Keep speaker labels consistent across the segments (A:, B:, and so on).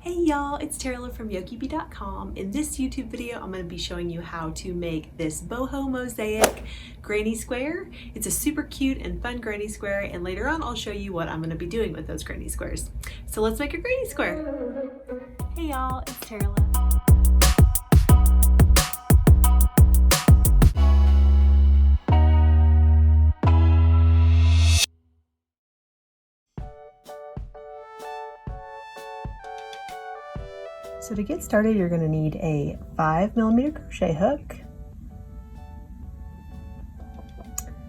A: Hey y'all, it's Tarla from yokieB.com. In this YouTube video, I'm going to be showing you how to make this boho mosaic granny square. It's a super cute and fun granny square, and later on I'll show you what I'm going to be doing with those granny squares. So let's make a granny square. Hey y'all, it's Tarla. So to get started, you're going to need a 5mm crochet hook,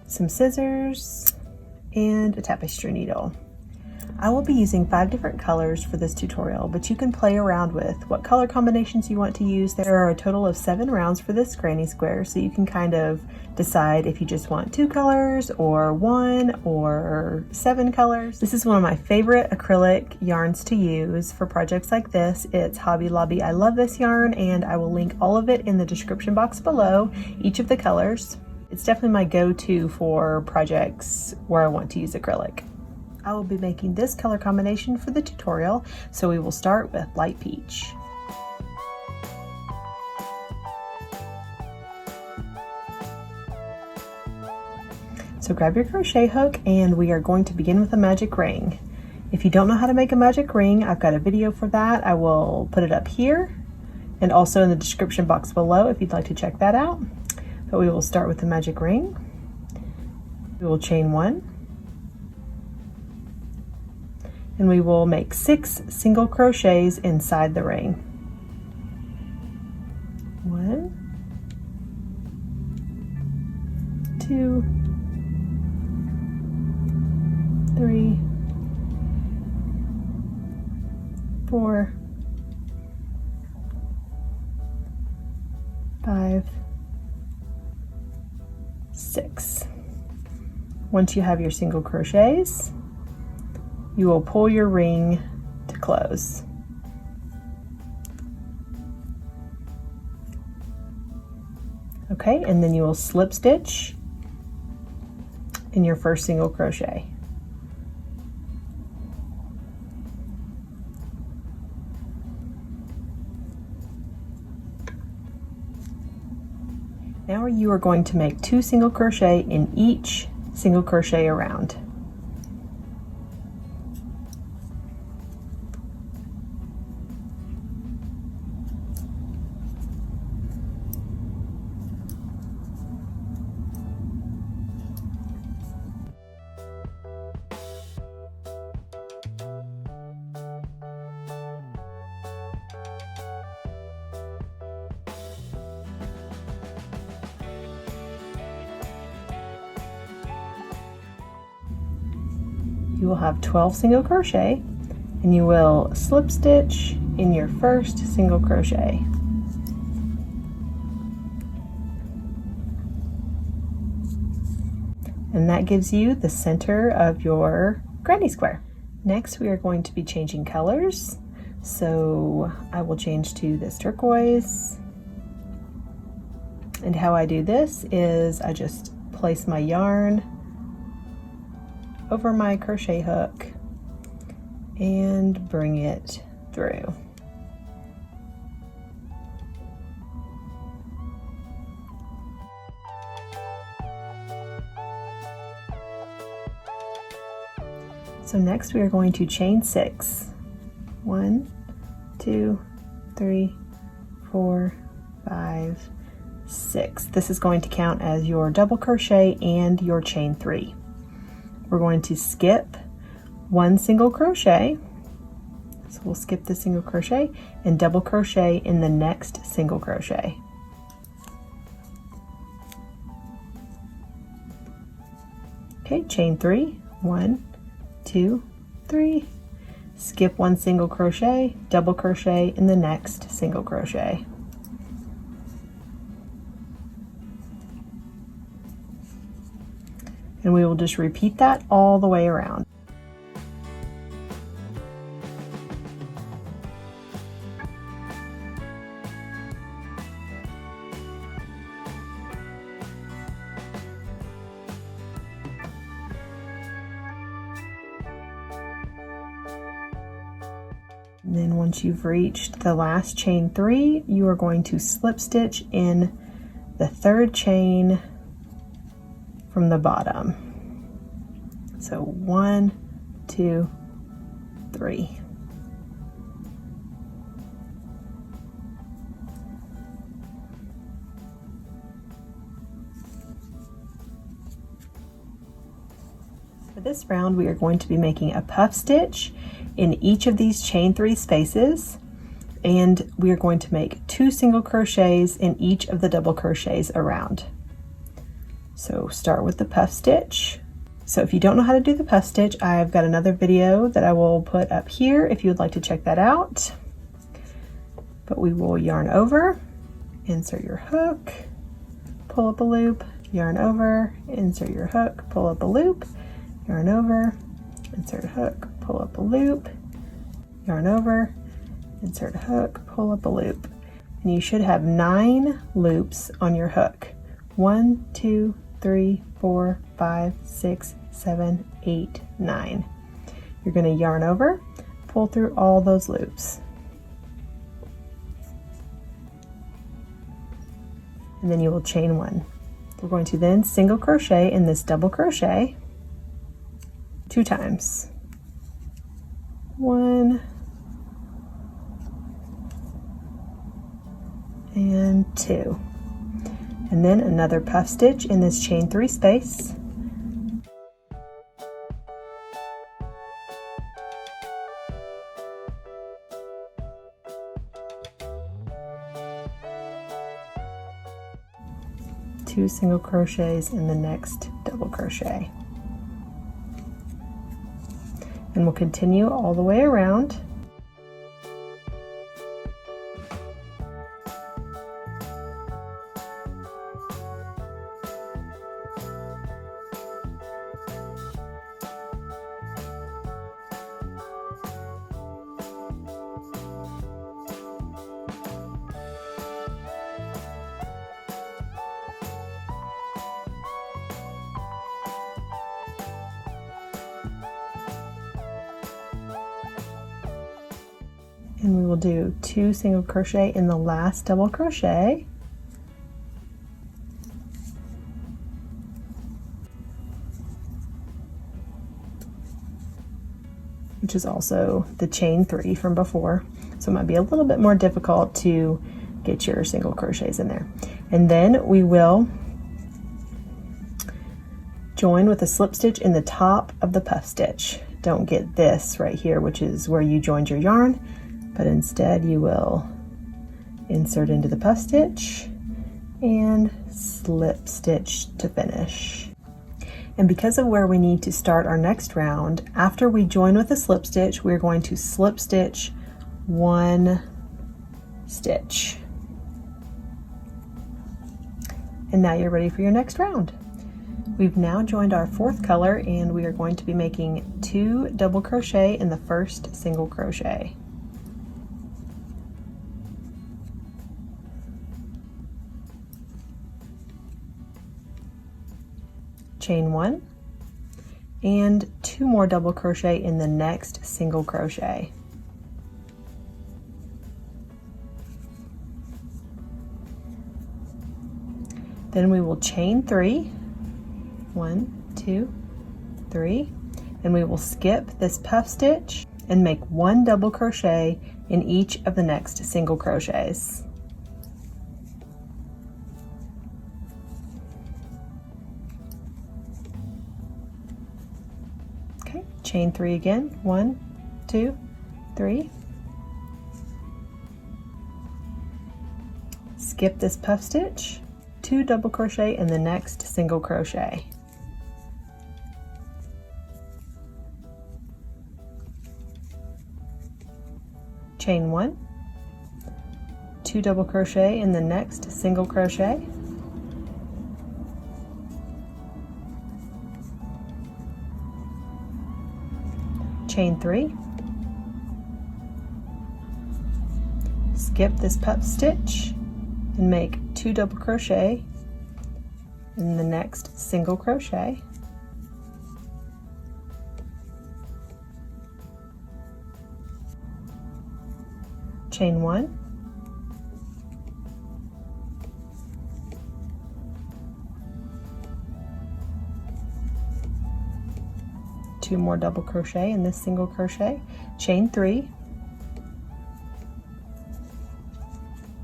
A: some scissors, and a tapestry needle. I will be using 5 different colors for this tutorial, but you can play around with what color combinations you want to use. There are a total of 7 rounds for this granny square, so you can kind of decide if you just want 2 colors or 1 or 7 colors. This is one of my favorite acrylic yarns to use for projects like this. It's Hobby Lobby. I love this yarn, and I will link all of it in the description box below, each of the colors. It's definitely my go-to for projects where I want to use acrylic. I will be making this color combination for the tutorial, so we will start with light peach. So grab your crochet hook, and we are going to begin with a magic ring. If you don't know how to make a magic ring, I've got a video for that. I will put it up here and also in the description box below if you'd like to check that out. But we will start with the magic ring. We will chain 1. And we will make 6 single crochets inside the ring. 1, 2, 3, 4, 5, 6. Once you have your single crochets, you will pull your ring to close. Okay, and then you will slip stitch in your first single crochet. Now you are going to make 2 single crochet in each single crochet around. You will have 12 single crochet, and you will slip stitch in your first single crochet. And that gives you the center of your granny square. Next, we are going to be changing colors. So I will change to this turquoise. And how I do this is I just place my yarn over my crochet hook and bring it through. So next we are going to chain 6. 1, 2, 3, 4, 5, 6. This is going to count as your double crochet and your chain 3. We're going to skip 1 single crochet, so we'll skip the single crochet and double crochet in the next single crochet. Okay, chain 3, 1, 2, 3, skip 1 single crochet, double crochet in the next single crochet. And we will just repeat that all the way around. And then once you've reached the last chain 3, you are going to slip stitch in the 3rd chain from the bottom. So 1, 2, 3. For this round, we are going to be making a puff stitch in each of these chain 3 spaces, and we are going to make 2 single crochets in each of the double crochets around. So start with the puff stitch. So if you don't know how to do the puff stitch, I've got another video that I will put up here if you would like to check that out. But we will yarn over, insert your hook, pull up a loop, yarn over, insert your hook, pull up a loop, yarn over, insert a hook, pull up a loop, yarn over, insert a hook, pull up a loop. And you should have 9 loops on your hook. 1, 2, 3, 4, 5, 6, 7, 8, 9. You're going to yarn over, pull through all those loops. And then you will chain 1. We're going to then single crochet in this double crochet 2 times. 1 and 2. And then another puff stitch in this chain 3 space. Two single crochets in the next double crochet. And we'll continue all the way around. And we will do 2 single crochet in the last double crochet. Which is also the chain 3 from before. So it might be a little bit more difficult to get your single crochets in there. And then we will join with a slip stitch in the top of the puff stitch. Don't get this right here, which is where you joined your yarn, but instead you will insert into the puff stitch and slip stitch to finish. And because of where we need to start our next round, after we join with a slip stitch, we're going to slip stitch 1 stitch. And now you're ready for your next round. We've now joined our 4th color, and we are going to be making 2 double crochet in the first single crochet. Chain 1 and 2 more double crochet in the next single crochet. Then we will chain 3, 1, 2, 3, and we will skip this puff stitch and make 1 double crochet in each of the next single crochets. Okay, chain 3 again, 1, 2, 3. Skip this puff stitch, 2 double crochet in the next single crochet. Chain 1, 2 double crochet in the next single crochet. Chain 3, skip this puff stitch and make 2 double crochet in the next single crochet. chain 1, two more double crochet in this single crochet, chain 3,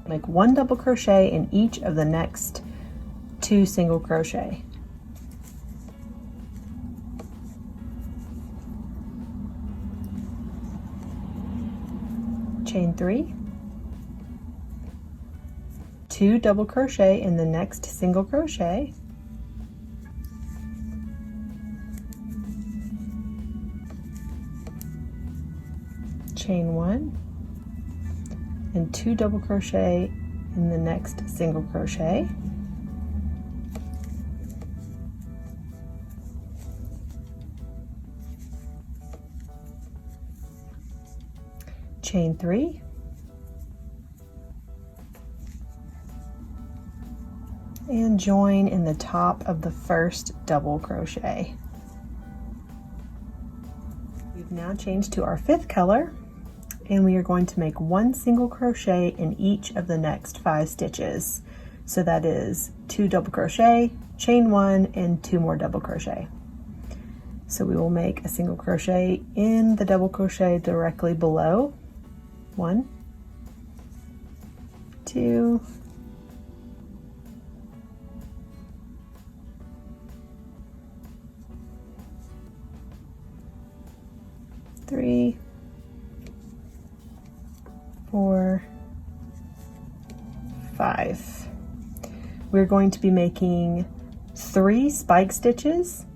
A: make 1 double crochet in each of the next 2 single crochet. Chain 3, 2 double crochet in the next single crochet, chain 1, and 2 double crochet in the next single crochet, chain 3, and join in the top of the first double crochet. We've now changed to our 5th color, and we are going to make 1 single crochet in each of the next 5 stitches. So that is 2 double crochet, chain 1, and 2 more double crochet. So we will make a single crochet in the double crochet directly below. 1, 2, 3, 4, 5. We're going to be making 3 spike stitches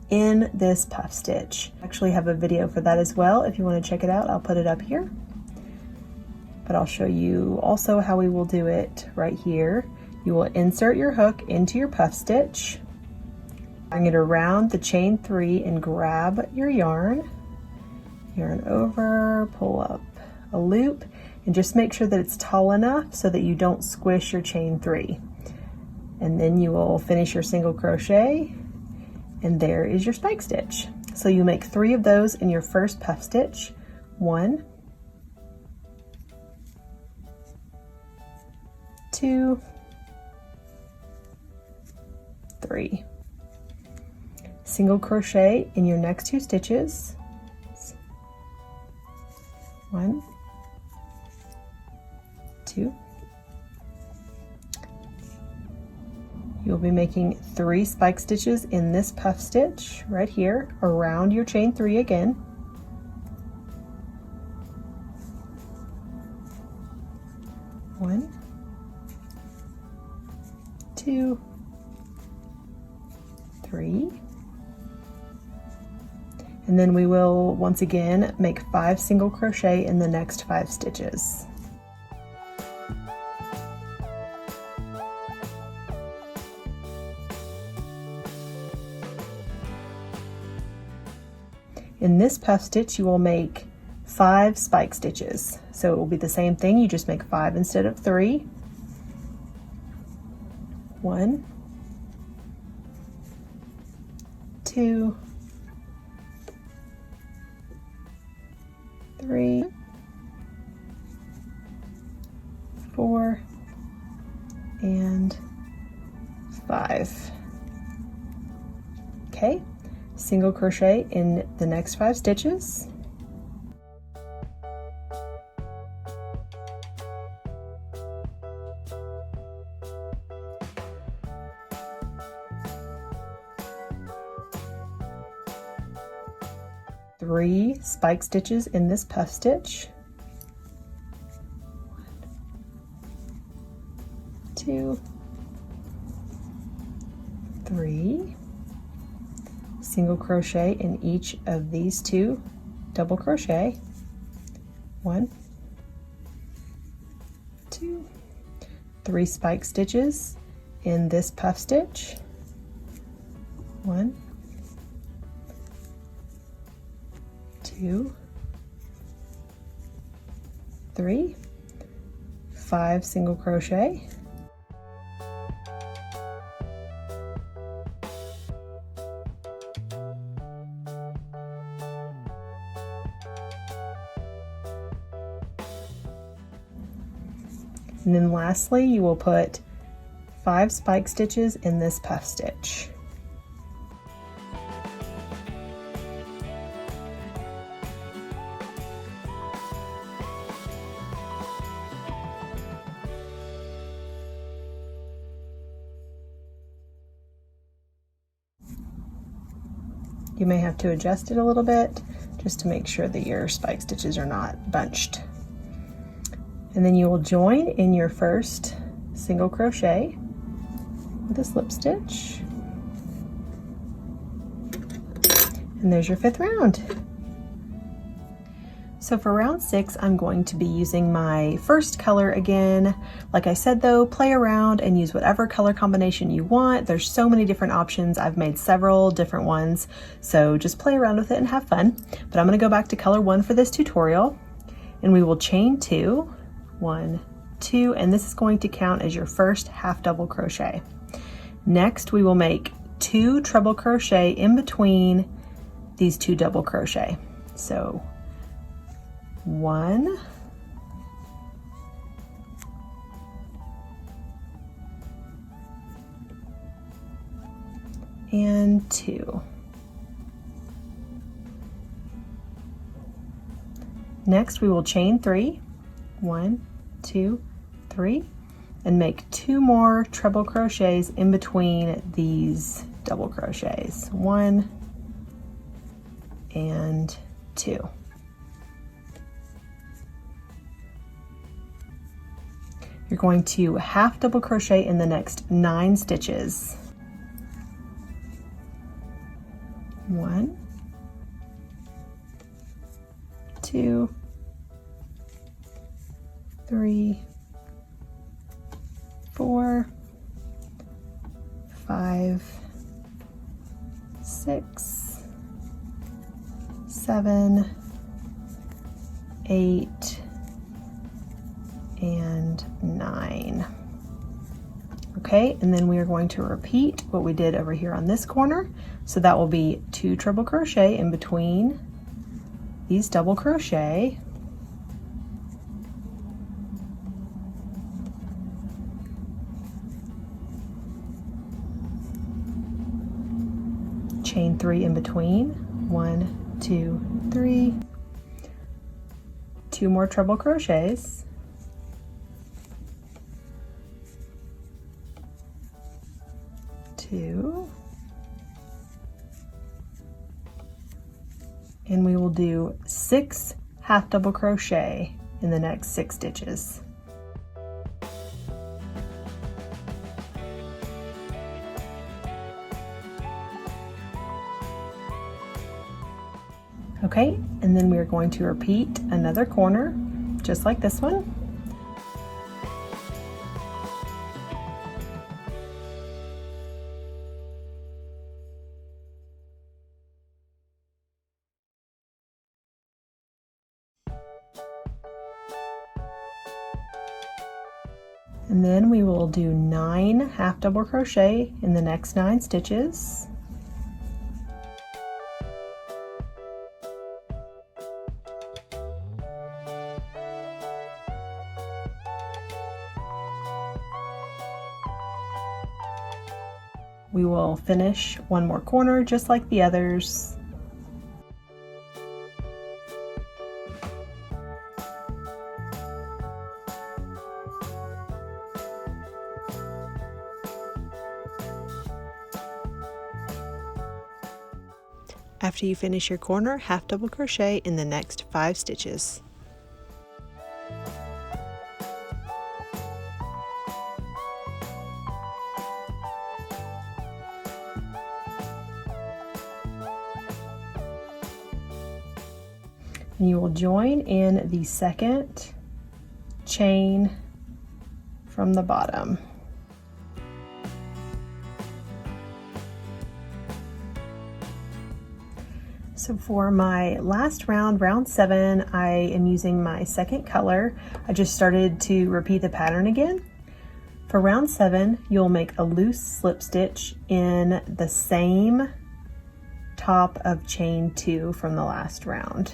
A: in this puff stitch. I actually have a video for that as well. If you want to check it out, I'll put it up here. But I'll show you also how we will do it right here. You will insert your hook into your puff stitch, bring it around the chain 3 and grab your yarn over, pull up a loop, and just make sure that it's tall enough so that you don't squish your chain 3. And then you will finish your single crochet, and there is your spike stitch. So you make 3 of those in your first puff stitch. 1, 2, 3. Single crochet in your next 2 stitches. 1, 2. You'll be making 3 spike stitches in this puff stitch right here around your chain 3 again. 1, 2, 3. And then we will once again make 5 single crochet in the next 5 stitches. In this puff stitch, you will make 5 spike stitches. So it will be the same thing, you just make 5 instead of 3. 1, 2, 3, 4, and 5. Okay, single crochet in the next 5 stitches. Three spike stitches in this puff stitch. 1, 2, 3. Single crochet in each of these 2 double crochet. 1, 2, 3 spike stitches in this puff stitch. 1, 2, 3, 5 single crochet. And then lastly, you will put 5 spike stitches in this puff stitch. You may have to adjust it a little bit just to make sure that your spike stitches are not bunched. And then you will join in your first single crochet with a slip stitch. And there's your 5th round. So for round 6, I'm going to be using my first color again. Like I said though, play around and use whatever color combination you want. There's so many different options. I've made several different ones, so just play around with it and have fun. But I'm gonna go back to color 1 for this tutorial, and we will chain 2, 1, 2, and this is going to count as your first half double crochet. Next, we will make 2 treble crochet in between these 2 double crochet. So 1, and 2. Next we will chain 3, 1, 2, 3, and make 2 more treble crochets in between these double crochets, 1 and 2. You're going to half double crochet in the next 9 stitches. 1, 2, 3, 4, 5, 6, 7, 8, and 9. Okay, and then we are going to repeat what we did over here on this corner. So that will be 2 treble crochet in between these double crochet, chain 3 in between, 1, 2, 3, 2 more treble crochets, 2, and we will do 6 half double crochet in the next 6 stitches. Okay, and then we are going to repeat another corner just like this one. And then we will do 9 half double crochet in the next 9 stitches. We will finish one more corner just like the others. After you finish your corner, half double crochet in the next 5 stitches. And you will join in the second chain from the bottom. So for my last round, round 7, I am using my second color. I just started to repeat the pattern again. For round 7, you'll make a loose slip stitch in the same top of chain 2 from the last round.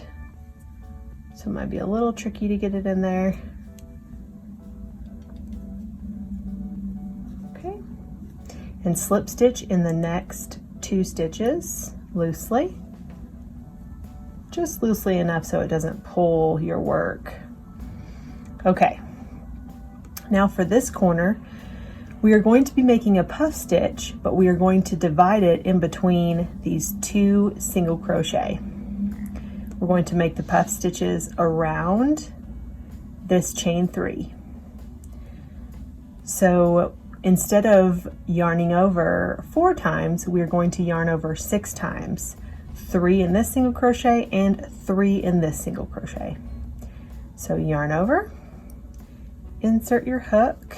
A: So it might be a little tricky to get it in there. and slip stitch in the next 2 stitches loosely, just loosely enough so it doesn't pull your work. Okay, now for this corner, we are going to be making a puff stitch, but we are going to divide it in between these 2 single crochet. We're going to make the puff stitches around this chain 3. So instead of yarning over 4 times, we're going to yarn over 6 times. 3 in this single crochet and 3 in this single crochet. So yarn over, insert your hook.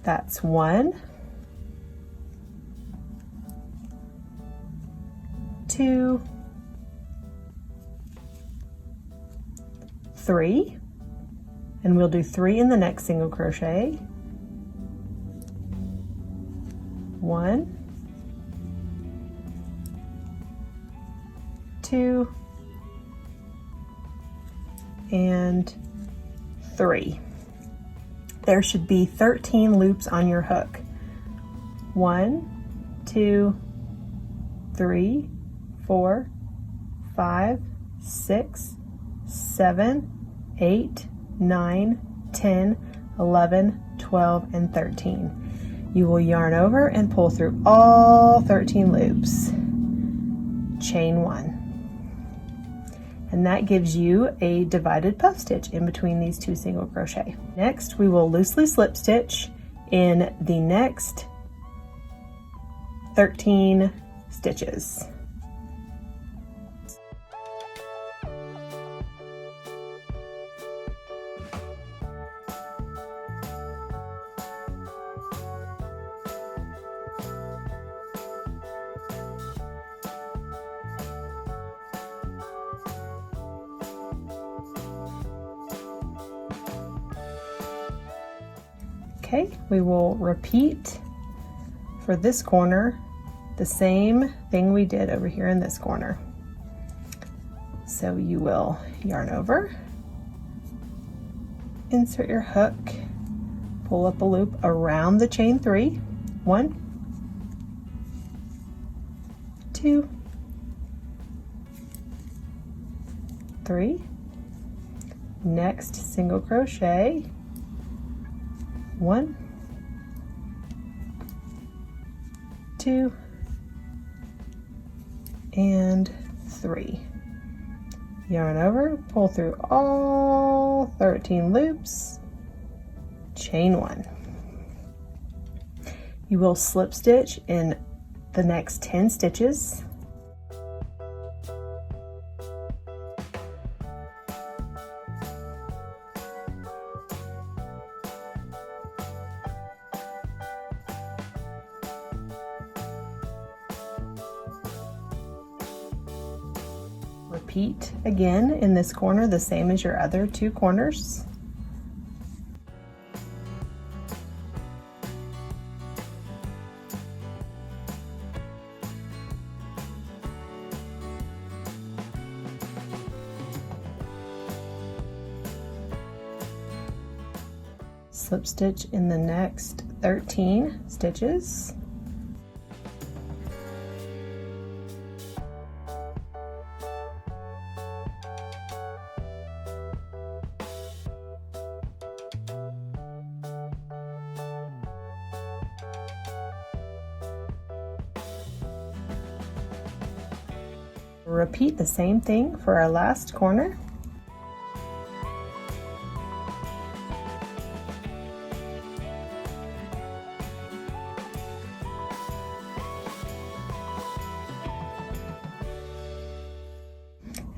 A: That's 1, 2, 3, and we'll do 3 in the next single crochet. 1, 2, and 3. There should be 13 loops on your hook. 1, 2, 3, 4, 5, 6, 7, 8, 9, 10, 11, 12, and 13. You will yarn over and pull through all 13 loops. Chain 1. And that gives you a divided puff stitch in between these 2 single crochet. Next, we will loosely slip stitch in the next 13 stitches. Okay, we will repeat for this corner the same thing we did over here in this corner. So you will yarn over, insert your hook, pull up a loop around the chain 3. 1, 2, 3. Next single crochet. 1, 2, and 3. Yarn over, pull through all 13 loops, chain 1. You will slip stitch in the next 10 stitches. Repeat again in this corner the same as your other 2 corners. Slip stitch in the next 13 stitches. Repeat the same thing for our last corner.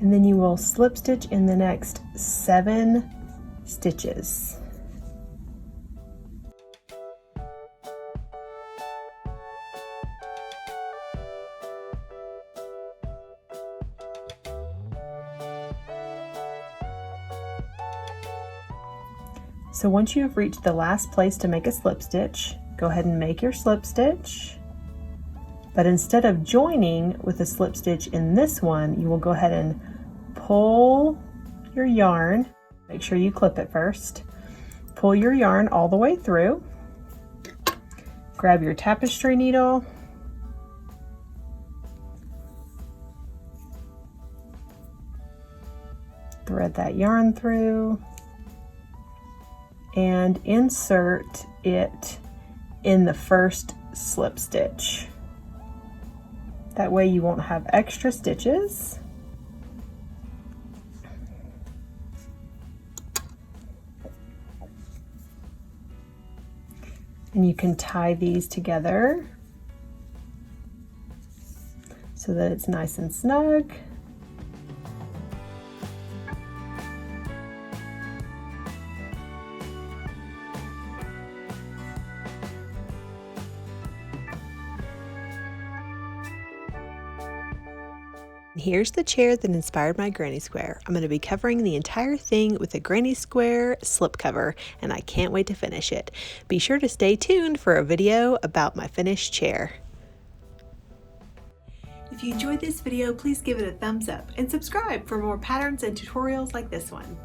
A: And then you will slip stitch in the next 7 stitches. So once you have reached the last place to make a slip stitch, go ahead and make your slip stitch. But instead of joining with a slip stitch in this one, you will go ahead and pull your yarn. Make sure you clip it first. Pull your yarn all the way through. Grab your tapestry needle, thread that yarn through, and insert it in the first slip stitch. That way you won't have extra stitches. And you can tie these together so that it's nice and snug. Here's the chair that inspired my granny square. I'm going to be covering the entire thing with a granny square slip cover, and I can't wait to finish it. Be sure to stay tuned for a video about my finished chair. If you enjoyed this video, please give it a thumbs up and subscribe for more patterns and tutorials like this one.